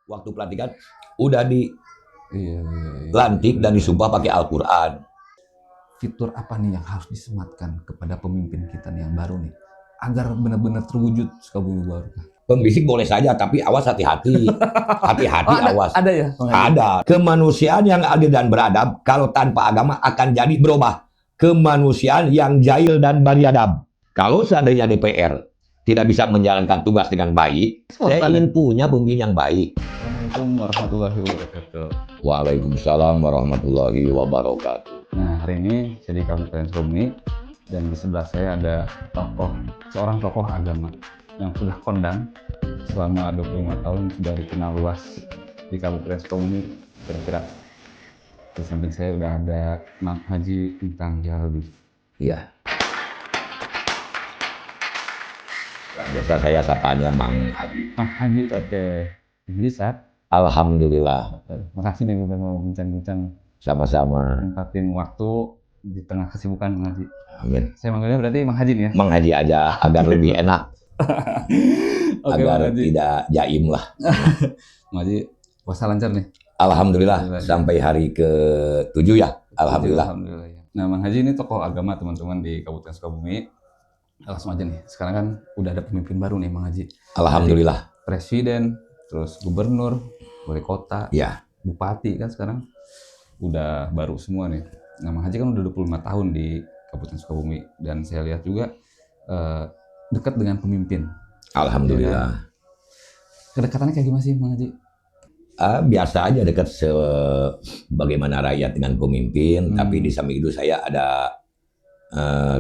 waktu pelantikan udah dilantik dan disumpah pakai Al-Quran. Fitur apa nih yang harus disematkan kepada pemimpin kita nih yang baru nih agar benar-benar terwujud Sukabumi Barokah? Pembisik boleh saja, tapi awas hati-hati. Hati-hati, awas. Ada ya? Ada. Kemanusiaan yang adil dan beradab kalau tanpa agama akan jadi berubah. Kemanusiaan yang jahil dan beriadab. Kalau seandainya DPR tidak bisa menjalankan tugas dengan baik, saya ingin punya pemimpin yang baik. Assalamualaikum warahmatullahi wabarakatuh. Waalaikumsalam warahmatullahi wabarakatuh. Nah, hari ini saya di Kabupaten Sukabumi dan di sebelah saya ada seorang tokoh agama yang sudah kondang selama 25 tahun, sudah dikenal luas di Kabupaten Sukabumi kira-kira. Di samping saya udah ada Mang Haji Intang Jalbi. Iya. Biasa saya katanya Mang Haji. Mang Haji, oke. Bisa. Alhamdulillah. Makasih nih udah mau bincang-bincang. Sama-sama. Nempatin waktu di tengah kesibukan Mang Haji. Amin. Saya manggilnya berarti Mang Haji nih ya? Mang Haji aja agar lebih enak. Oke, agar tidak jaim lah. Mang Haji, puasa lancar nih? Alhamdulillah, sampai hari ke-7 ya. Alhamdulillah. Alhamdulillah ya. Nah, Mang Haji ini tokoh agama teman-teman di Kabupaten Sukabumi. Langsung aja nih, sekarang kan udah ada pemimpin baru nih Mang Haji. Alhamdulillah. Dari presiden, terus gubernur, wali kota, ya, bupati kan sekarang udah baru semua nih. Nah, Mang Haji kan udah 25 tahun di Kabupaten Sukabumi dan saya lihat juga dekat dengan pemimpin. Alhamdulillah. Kedekatannya kayak gimana sih Mang Haji? Biasa aja, dekat sebagaimana rakyat dengan pemimpin, tapi di samping itu saya ada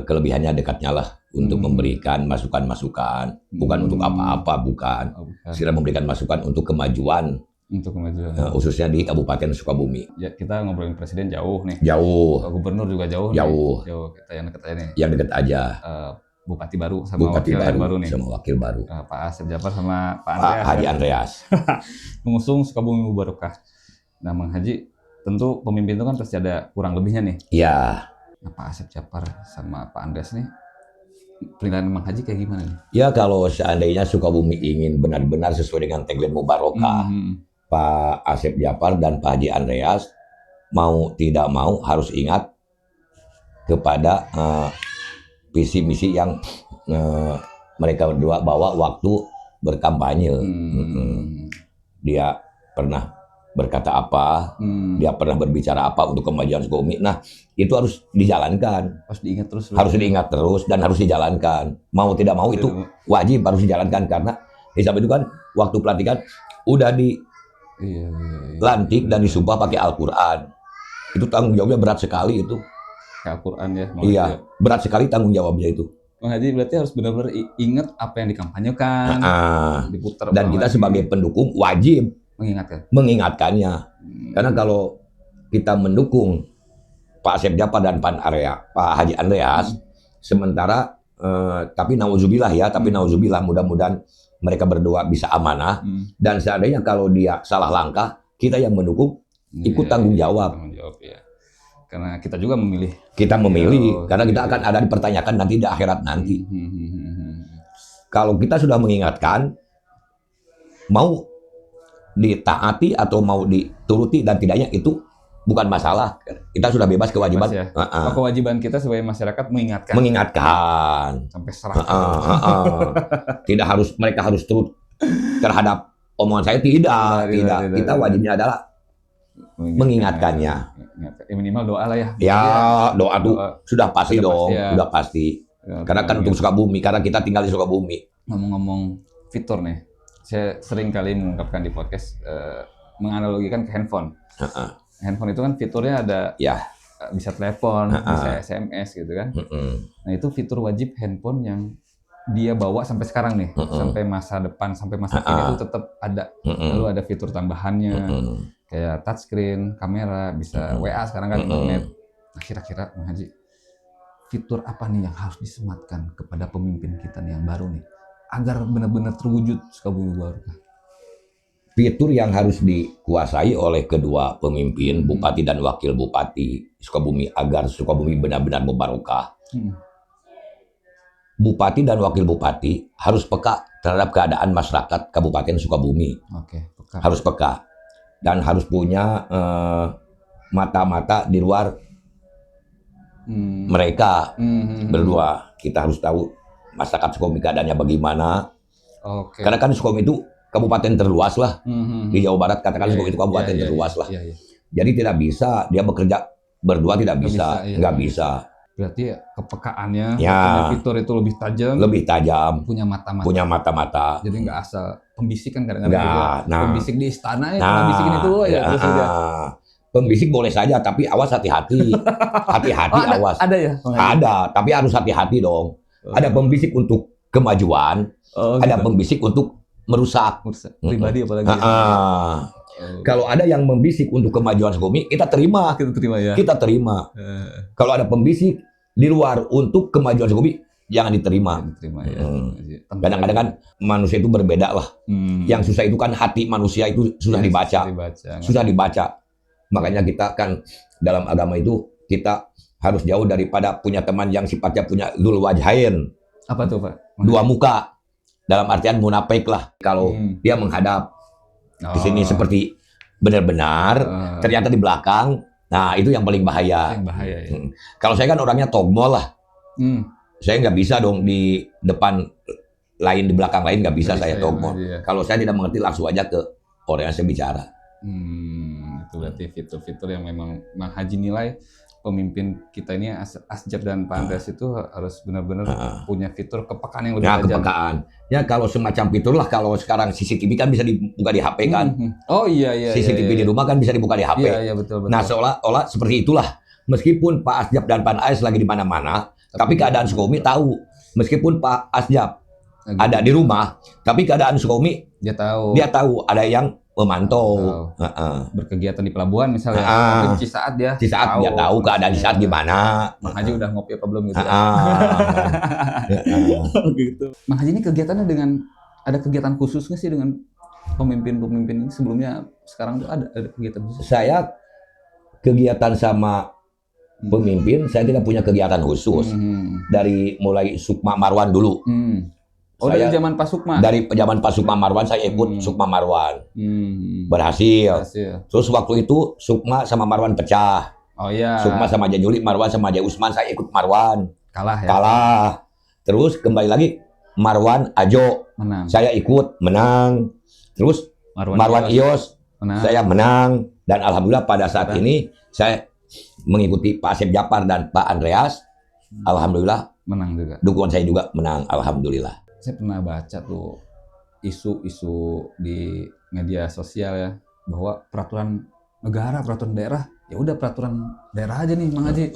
kelebihannya dekatnya lah untuk memberikan masukan-masukan, bukan untuk apa-apa, bukan. Saya memberikan masukan untuk kemajuan. Untuk kemajuan. Khususnya di Kabupaten Sukabumi. Ya, kita ngobrolin presiden jauh nih. Jauh. Gubernur juga jauh. Jauh. Nih. Jauh. Kita yang dekat aja nih. Yang dekat aja. Bupati baru sama Bupati wakil baru, baru nih. sama wakil baru. Pak Asep Japar sama Pak Andreas. Pak Haji Andreas. Mengusung Sukabumi Barokah. Nah, Mang Haji, tentu pemimpin itu kan pasti ada kurang lebihnya nih. Iya. Nah, Pak Asep Japar sama Pak Andreas nih, penilaian Mang Haji kayak gimana nih? Ya, kalau seandainya Sukabumi ingin benar-benar sesuai dengan tagline Mubarokah, Pak Asep Japar dan Pak Haji Andreas mau tidak mau harus ingat kepada visi misi yang mereka berdua bawa waktu berkampanye. Dia pernah berkata apa, dia pernah berbicara apa untuk kemajuan Sukabumi. Nah, itu harus dijalankan. Harus diingat terus. Harus diingat terus dan harus dijalankan. Mau tidak mau itu wajib harus dijalankan, karena di samping itu kan waktu pelantikan udah dilantik dan disumpah pakai Al-Quran. Itu tanggung jawabnya berat sekali itu. Al-Quran ya. Iya, berat sekali tanggung jawabnya itu. Mang Haji berarti harus benar-benar ingat apa yang dikampanyekan, diputar. Dan kita sebagai pendukung wajib mengingatkannya. Karena kalau kita mendukung Pak Asep Japar dan Pak Haji Andreas, sementara tapi nauzubillah ya, mudah-mudahan mereka berdua bisa amanah. Dan seandainya kalau dia salah langkah, kita yang mendukung ikut tanggung jawab. Ya. Karena kita juga memilih. Kita memilih, karena kita akan ada dipertanyakan nanti di akhirat nanti. Kalau kita sudah mengingatkan, mau ditaati atau mau dituruti dan tidaknya itu bukan masalah. Kita sudah bebas kewajiban. Ya. Kewajiban kita sebagai masyarakat mengingatkan. Sampai serah. Tidak harus, mereka harus turut terhadap omongan saya. Tidak. Kita wajibnya adalah mengingatkannya. Ya, minimal doa lah ya. Ya, doa tuh sudah pasti dong, ya. Sudah pasti. Ya, karena kan untuk Sukabumi, karena kita tinggal di Sukabumi. Ngomong-ngomong fitur nih, saya sering kali mengungkapkan di podcast, menganalogikan ke handphone. Handphone itu kan fiturnya ada, ya, bisa telepon, bisa SMS gitu kan. Nah, itu fitur wajib handphone yang dia bawa sampai sekarang nih, sampai masa depan, sampai masa kini itu tetap ada. Lalu ada fitur tambahannya, kayak touchscreen, kamera, bisa WA sekarang kan, internet. Nah, kira-kira Mang Haji, fitur apa nih yang harus disematkan kepada pemimpin kita nih yang baru nih, agar benar-benar terwujud Sukabumi Barokah? Fitur yang harus dikuasai oleh kedua pemimpin, bupati dan wakil bupati Sukabumi, agar Sukabumi benar-benar mubarokah. Bupati dan wakil bupati harus peka terhadap keadaan masyarakat Kabupaten Sukabumi. Oke, peka. Harus peka dan harus punya mata-mata di luar mereka berdua. Kita harus tahu masyarakat Sukabumi keadaannya bagaimana. Oke. Karena kan Sukabumi itu kabupaten terluas lah di Jawa Barat, katakan Sukabumi itu kabupaten terluas lah. Jadi tidak bisa dia bekerja berdua, tidak bisa, nggak bisa. Berarti kepekaannya, punya fitur itu lebih tajam, punya mata-mata. Jadi nggak asal pembisik kan kadang-kadang juga. Pembisik di istana ya, pembisikin itu ya terus aja. Pembisik boleh saja, tapi awas hati-hati. Hati-hati, awas. Ada ya? Ada, tapi harus hati-hati dong. Ada pembisik untuk kemajuan, ada pembisik untuk merusak. Pribadi apalagi. Kalau ada yang membisik untuk kemajuan Sukabumi, kita terima. Kita terima. Kalau ada pembisik di luar untuk kemajuan Sukabumi, jangan diterima. Kadang-kadang kan manusia itu berbeda lah. Yang susah itu kan hati manusia itu susah dibaca. Susah dibaca. Makanya kita kan dalam agama itu kita harus jauh daripada punya teman yang sifatnya punya dzul wajhain. Apa tuh, Pak? Dua muka. Dalam artian munafik lah. Kalau dia menghadap di sini seperti benar-benar, ternyata di belakang. Nah, itu yang paling bahaya. Kalau saya kan orangnya togmol lah. Saya nggak bisa dong di depan lain, di belakang lain nggak bisa saya togmol. Kalau saya tidak mengerti, langsung aja ke orang yang saya bicara. Itu berarti fitur-fitur yang memang Mang Haji nilai pemimpin kita ini Asjab dan Pak Andreas itu harus benar-benar punya fitur kepekaan yang lebih tajam. Kepekaan. Ya kalau semacam fitur lah, kalau sekarang CCTV kan bisa dibuka di HP kan. Oh iya. CCTV di rumah kan bisa dibuka di HP. Iya betul. Nah seolah-olah seperti itulah. Meskipun Pak Asjab dan Pak Andreas lagi di mana-mana, tapi keadaan Sukabumi tahu. Meskipun Pak Asjab ada di rumah, tapi keadaan Sukabumi dia tahu ada yang memantau. Berkegiatan di pelabuhan misalnya. Cisaat dia tahu keadaan di saat gimana. Mang Haji udah ngopi apa belum gitu. Gitu. Mang Haji ini kegiatannya ada kegiatan khusus nggak sih dengan pemimpin-pemimpin ini sebelumnya? Sekarang tuh ada kegiatan khusus? Saya kegiatan sama pemimpin, saya tidak punya kegiatan khusus. Dari mulai Sukma Marwan dulu. Dari zaman Pak Sukma? Dari zaman Pak Sukma Marwan, saya ikut Sukma Marwan. Berhasil. Terus waktu itu Sukma sama Marwan pecah. Sukma sama Haji Juli, Marwan sama Haji Usman, saya ikut Marwan. Kalah. Terus kembali lagi Marwan Ajo. Saya ikut, menang. Terus Marwan Ios, saya menang. Dan alhamdulillah pada saat ini saya mengikuti Pak Asep Djapar dan Pak Andreas. Alhamdulillah menang juga. Dukungan saya juga menang, alhamdulillah. Saya pernah baca tuh isu-isu di media sosial ya, bahwa peraturan negara, peraturan daerah, ya udah peraturan daerah aja nih Mang Haji.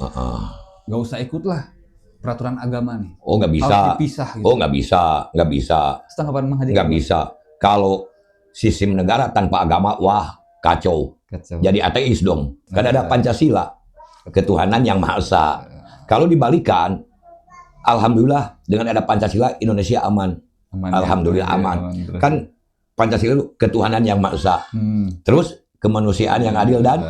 Nggak usah ikut lah peraturan agama nih. Oh nggak bisa. Harus dipisah gitu. Oh nggak bisa. Setanggapan Mang Haji? Nggak bisa. Kalau sistem negara tanpa agama, wah kacau. Jadi ateis dong. Kan ada Pancasila, ketuhanan yang Maha Esa. Kalau dibalikan, alhamdulillah dengan ada Pancasila Indonesia aman. Alhamdulillah aman. Kan Pancasila itu ketuhanan yang Maha Esa. Terus kemanusiaan yang adil dan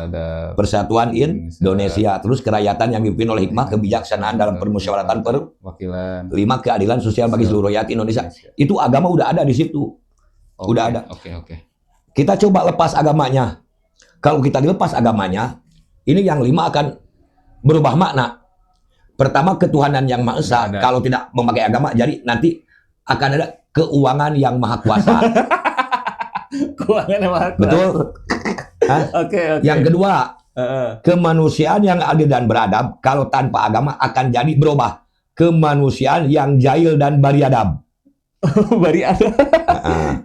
persatuan Indonesia. Terus kerakyatan yang dipimpin oleh hikmah, kebijaksanaan dalam permusyawaratan perwakilan. 5 keadilan sosial bagi seluruh rakyat Indonesia. Itu agama udah ada di situ. Udah ada. Kita coba lepas agamanya. Kalau kita dilepas agamanya, ini yang 5 akan berubah makna. Pertama, ketuhanan yang Maha Esa. Kalau tidak memakai agama, jadi nanti akan ada keuangan yang maha kuasa. Keuangan yang maha kuasa. Betul. Yang kedua, kemanusiaan yang adil dan beradab. Kalau tanpa agama akan jadi berubah. Kemanusiaan yang jahil dan bariadab. Bariadab.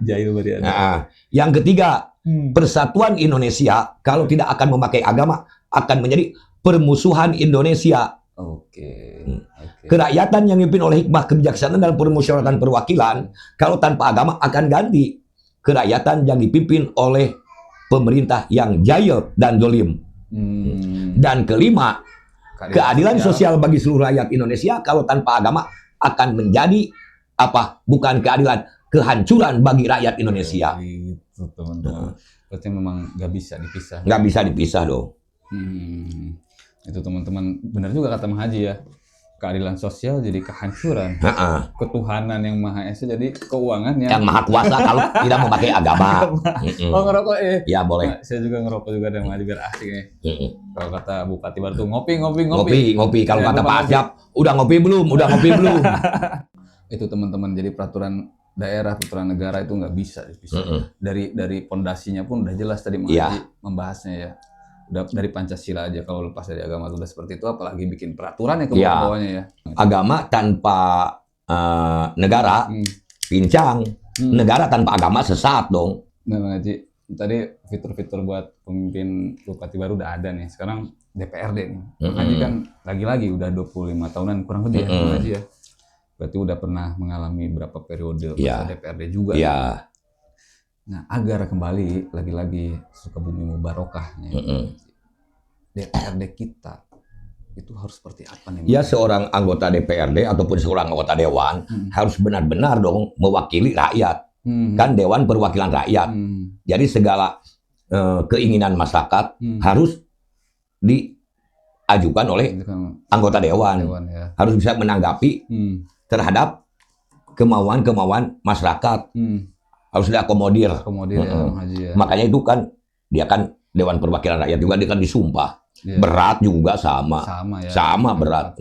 Jahil bariadab. Yang ketiga, persatuan Indonesia kalau tidak akan memakai agama akan menjadi permusuhan Indonesia. Kerakyatan yang dipimpin oleh hikmah, kebijaksanaan dalam permusyawaratan perwakilan, kalau tanpa agama akan ganti kerakyatan yang dipimpin oleh pemerintah yang jahil dan zalim. Dan kelima, keadilan sosial bagi seluruh rakyat Indonesia kalau tanpa agama akan menjadi apa? Bukan keadilan, kehancuran bagi rakyat Indonesia. Itu teman-teman. Berarti memang nggak bisa dipisah. Nggak bisa dipisah dong. Itu teman-teman, benar juga kata Mang Haji ya. keadilan sosial jadi kehancuran, ketuhanan yang maha esa jadi keuangan yang maha kuasa kalau tidak memakai agama. Oh ngerokok Ya boleh. Nah, saya juga ngerokok juga dan ngaji biar asik nih. Kalau kata Bupati Baru tuh ngopi. Kalau kata Pak Asjab udah ngopi belum? Itu teman-teman, jadi peraturan daerah, peraturan negara itu nggak bisa dipisah. Dari pondasinya pun udah jelas tadi membahasnya ya. Udah dari Pancasila aja, kalau lepas dari agama udah seperti itu, apalagi bikin peraturan yang ke bawah-bawahnya ya. Agama tanpa negara pincang, negara tanpa agama sesat dong. Nah Bang Haji, tadi fitur-fitur buat pemimpin Bupati Baru udah ada nih, sekarang DPRD nih. Bang Haji kan lagi-lagi udah 25 tahunan kurang lebih ya Bang Haji ya. Berarti udah pernah mengalami berapa periode DPRD juga. Nah, agar kembali lagi-lagi Sukabumi Mubarokahnya, DPRD kita itu harus seperti apa nih? Ya seorang anggota DPRD ataupun seorang anggota Dewan harus benar-benar dong mewakili rakyat. Kan Dewan Perwakilan Rakyat. Jadi segala keinginan masyarakat harus diajukan oleh anggota Dewan. Harus bisa menanggapi terhadap kemauan-kemauan masyarakat. Harus diakomodir. Ya. Makanya itu kan dia kan Dewan Perwakilan Rakyat juga, dia kan disumpah. Berat juga sama berat.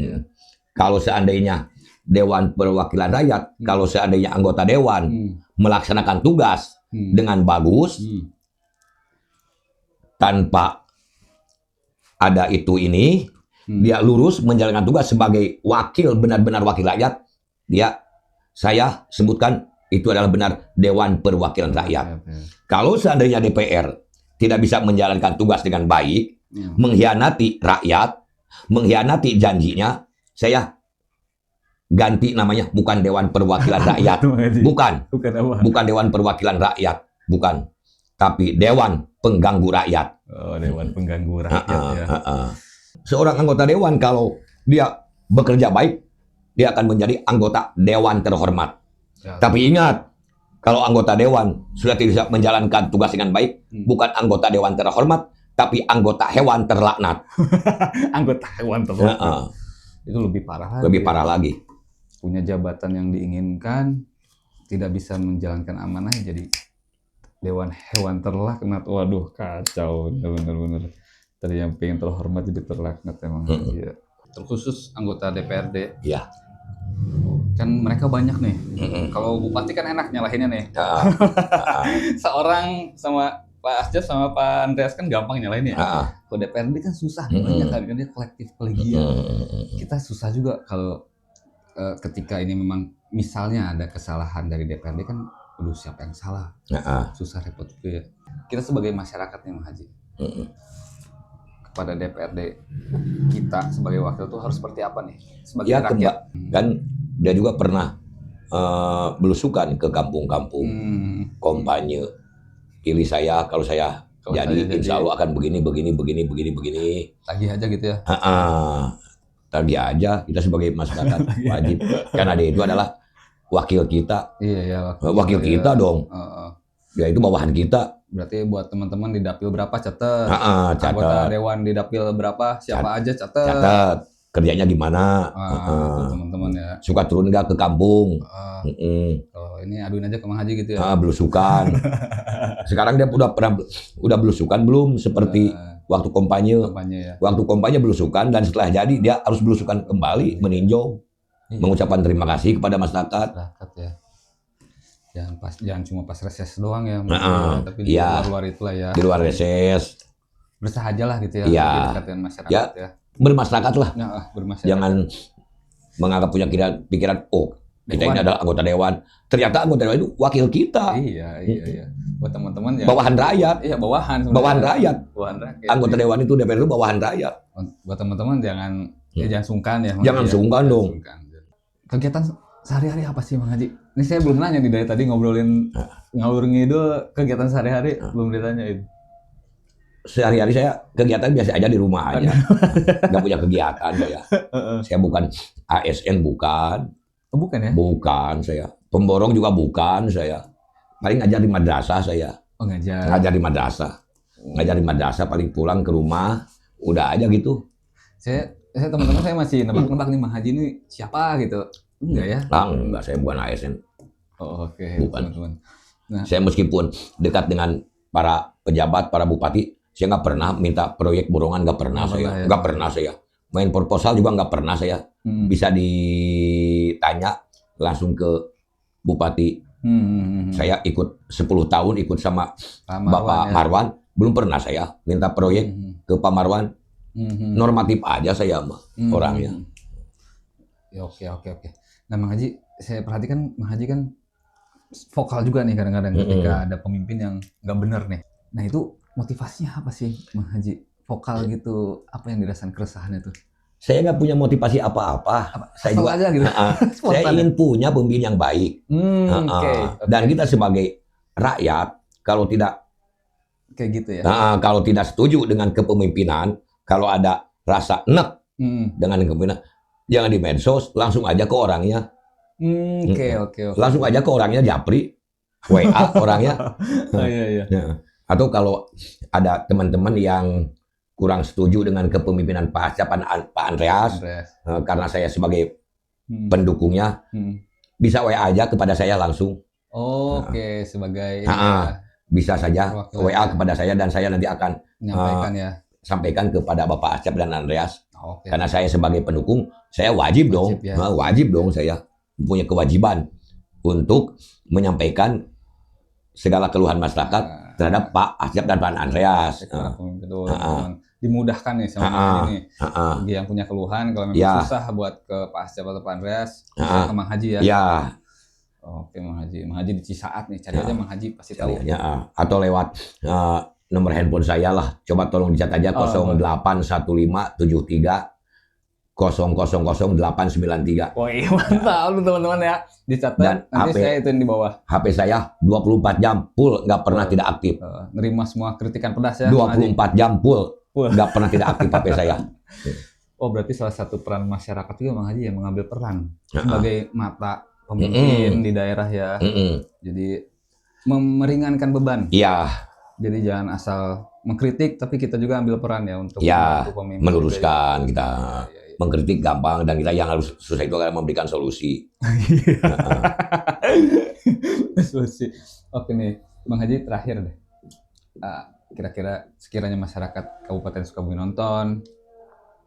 Kalau seandainya Dewan Perwakilan Rakyat, kalau seandainya anggota Dewan melaksanakan tugas dengan bagus, tanpa ada ini, dia lurus menjalankan tugas sebagai wakil, benar-benar wakil rakyat, saya sebutkan itu adalah benar Dewan Perwakilan Rakyat. Kalau seandainya DPR tidak bisa menjalankan tugas dengan baik, mengkhianati rakyat, mengkhianati janjinya, saya ganti namanya, bukan Dewan Perwakilan Rakyat. Bukan Dewan Perwakilan Rakyat, bukan. Tapi Dewan Pengganggu Rakyat. Oh, Dewan Pengganggu Rakyat. Seorang anggota Dewan kalau dia bekerja baik, dia akan menjadi anggota Dewan terhormat. Tapi ingat, kalau anggota Dewan sudah tidak bisa menjalankan tugas dengan baik, bukan anggota Dewan terhormat, tapi anggota hewan terlaknat. Anggota hewan terlaknat. Itu lebih parah lagi. Punya jabatan yang diinginkan, tidak bisa menjalankan amanah, jadi Dewan Hewan Terlaknat. Waduh, kacau. Bener-bener. Tadi yang pengen terhormat jadi terlaknat emang. Terkhusus anggota DPRD. Iya. Kan mereka banyak nih. Kalau bupati kan enak nyalahinnya nih. Seorang sama Pak Asjab sama Pak Andreas kan gampang nyalahin ya. Kalau DPRD kan susah, banyak kan dia kolektif kolegial. Kita susah juga kalau ketika ini memang misalnya ada kesalahan dari DPRD kan, aduh siapa yang salah? Susah repot juga ya. Kita sebagai masyarakat nih Bang Haji. Kepada DPRD kita sebagai wakil tuh harus seperti apa nih sebagai rakyat? Kan dia juga pernah belusukan ke kampung-kampung, kampanye. Pilih saya, kalau saya jadi insya Allah akan begini. Tagih aja gitu ya? Tagih aja, kita sebagai masyarakat wajib. Karena dia itu adalah wakil kita. Iya, wakil kita dong. Ya itu bawahan kita. Berarti buat teman-teman di dapil berapa catat. Anggota Dewan di dapil berapa, siapa aja catat. Kerjanya gimana. Teman-teman ya. Suka turun nggak ke kampung. Ini aduin aja ke Bang Haji gitu ya. Belusukan. Sekarang dia udah belusukan belum seperti waktu kampanye. Waktu kampanye belusukan, dan setelah jadi dia harus belusukan kembali, meninjau, mengucapkan terima kasih kepada masyarakat. Ya. Jangan cuma pas reses doang ya, tapi di luar itu lah ya. Di luar reses. Bersahaja lah gitu ya. Dekat dengan masyarakat ya. Bermasyarakat lah. Bermasyarakat. Jangan menganggap punya pikiran, kita ini adalah anggota Dewan. Ternyata anggota Dewan itu wakil kita. Iya. Buat teman-teman yang bawahan rakyat. Iya, bawahan rakyat. Anggota Dewan itu DPR itu bawahan rakyat. Buat teman-teman jangan sungkan ya. Jangan sungkan dong. Kegiatan sehari-hari apa sih Bang Haji? Ini saya belum nanya nih, dari tadi ngobrolin ngalur ngidul kegiatan sehari-hari belum ditanyain. Sehari-hari saya kegiatan biasa aja di rumah aja. Nggak punya kegiatan saya. Saya bukan ASN, bukan. Bukan ya? Bukan saya. Pemborong juga bukan saya. Paling ngajar di madrasah saya. Ngajar di madrasah. Ngajar di madrasah, paling pulang ke rumah, udah aja gitu. Saya teman-teman saya masih nebak-nebak nih Mang Haji ini siapa gitu. Enggak ya? Enggak, saya bukan ASN. Oh, oke, bukan. teman-teman. Nah, saya meskipun dekat dengan para pejabat, para bupati, saya nggak pernah minta proyek borongan, nggak pernah saya. Nggak pernah saya. Main proposal juga nggak pernah saya. Bisa ditanya langsung ke bupati. Saya ikut 10 tahun ikut sama Bapak Marwan, belum pernah saya minta proyek ke Pak Marwan. Normatif aja saya orangnya. Ya, oke. Nah, Mang Haji, saya perhatikan Mang Haji kan vokal juga nih kadang-kadang ketika ada pemimpin yang nggak benar nih. Nah, itu motivasinya apa sih Mang Haji? Vokal gitu, apa yang dirasakan keresahannya tuh? Saya nggak punya motivasi apa-apa. Saya juga aja gitu. saya ingin punya pemimpin yang baik. Okay. Dan kita sebagai rakyat kalau tidak kayak gitu ya. Kalau tidak setuju dengan kepemimpinan, kalau ada rasa enek dengan kepemimpinan, jangan di medsos, langsung aja ke orangnya. Oke. Langsung aja ke orangnya, japri, WA orangnya. Iya. Atau kalau ada teman-teman yang kurang setuju dengan kepemimpinan Pak Andreas, karena saya sebagai pendukungnya, bisa WA aja kepada saya langsung. Oke, sebagai bisa saja WA kepada saya dan saya nanti akan sampaikan kepada Bapak Asep dan Andreas. Karena saya sebagai pendukung, saya wajib dong saya punya kewajiban untuk menyampaikan segala keluhan masyarakat terhadap Pak Asep dan Pak Andreas. Dimudahkan nih sama ini. Bagi yang punya keluhan, kalau memang susah buat ke Pak Asep atau Pak Andreas, bisa ke Mang Haji ya. Ya. Oke, Mang Haji di Cisaat nih, cari aja Mang Haji pasti tahu. Atau lewat nomor handphone saya lah. Coba tolong dicatat aja 081573 0000893. Woi, mantap teman-teman ya. Dicatat dan nanti saya itu di bawah. HP saya 24 jam full, nggak pernah tidak aktif. Nerima semua kritikan pedas ya. 24 jam full, nggak pernah tidak aktif HP saya. Oh, berarti salah satu peran masyarakat juga Mang Haji yang mengambil peran sebagai mata pemimpin di daerah ya. Jadi meringankan beban. Iya. Jadi jangan asal mengkritik, tapi kita juga ambil peran ya untuk membantu pemimpin. Meluruskan kita. Mengkritik gampang dan kita yang harus susah itu adalah memberikan solusi. Solusi. Oke nih, Mang Haji terakhir deh. Kira-kira sekiranya masyarakat Kabupaten Sukabumi nonton,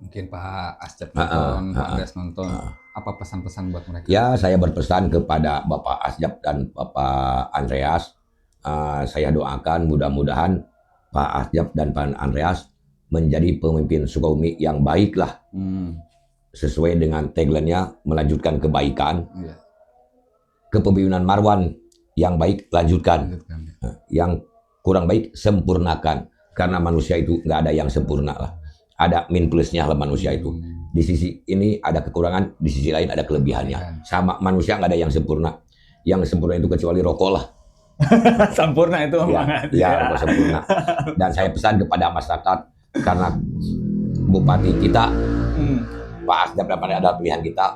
mungkin Pak Asep nonton, Pak Andreas nonton, apa pesan-pesan buat mereka? Ya, saya berpesan kepada Bapak Asep dan Bapak Andreas. Saya doakan mudah-mudahan Pak Asep dan Pak Andreas menjadi pemimpin Sukabumi yang baiklah, sesuai dengan tagline-nya melanjutkan kebaikan. Kepemimpinan Marwan yang baik lanjutkan, yang kurang baik sempurnakan, karena manusia itu nggak ada yang sempurna lah, ada min plusnya lah manusia itu. Di sisi ini ada kekurangan, di sisi lain ada kelebihannya. Sama manusia nggak ada yang sempurna. Yang sempurna itu kecuali rokok lah. Sempurna itu rokok sempurna. Dan saya pesan kepada masyarakat, karena bupati kita Pak Asep adalah pilihan kita.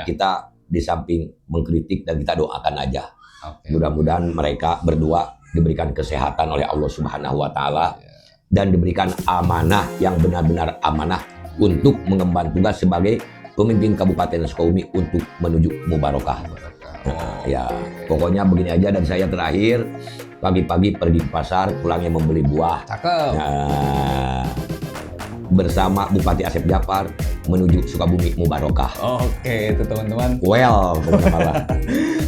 Kita di samping mengkritik dan kita doakan aja. Mudah-mudahan mereka berdua diberikan kesehatan oleh Allah Subhanahu wa taala dan diberikan amanah yang benar-benar amanah untuk mengemban tugas sebagai pemimpin Kabupaten Sukabumi untuk menuju Mubarokah. Pokoknya begini aja. Dan saya terakhir, pagi-pagi pergi ke pasar, pulangnya membeli buah. Cakep. Bersama Bupati Asep Djafar menuju Sukabumi Mubarokah. Oke, itu teman-teman.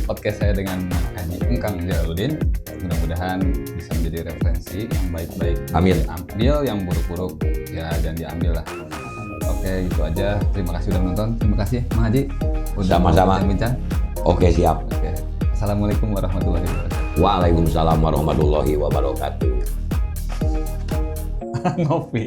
Podcast saya dengan Haji Engkang Jalaluddin. Mudah-mudahan bisa menjadi referensi yang baik-baik. Amin. Ambil yang buruk-buruk ya jangan diambil lah. Oke, itu aja. Terima kasih sudah menonton. Terima kasih Mang Haji. Sama-sama. Bincang. Oke, siap. Assalamualaikum warahmatullahi wabarakatuh. Waalaikumsalam warahmatullahi wabarakatuh. Ngopi.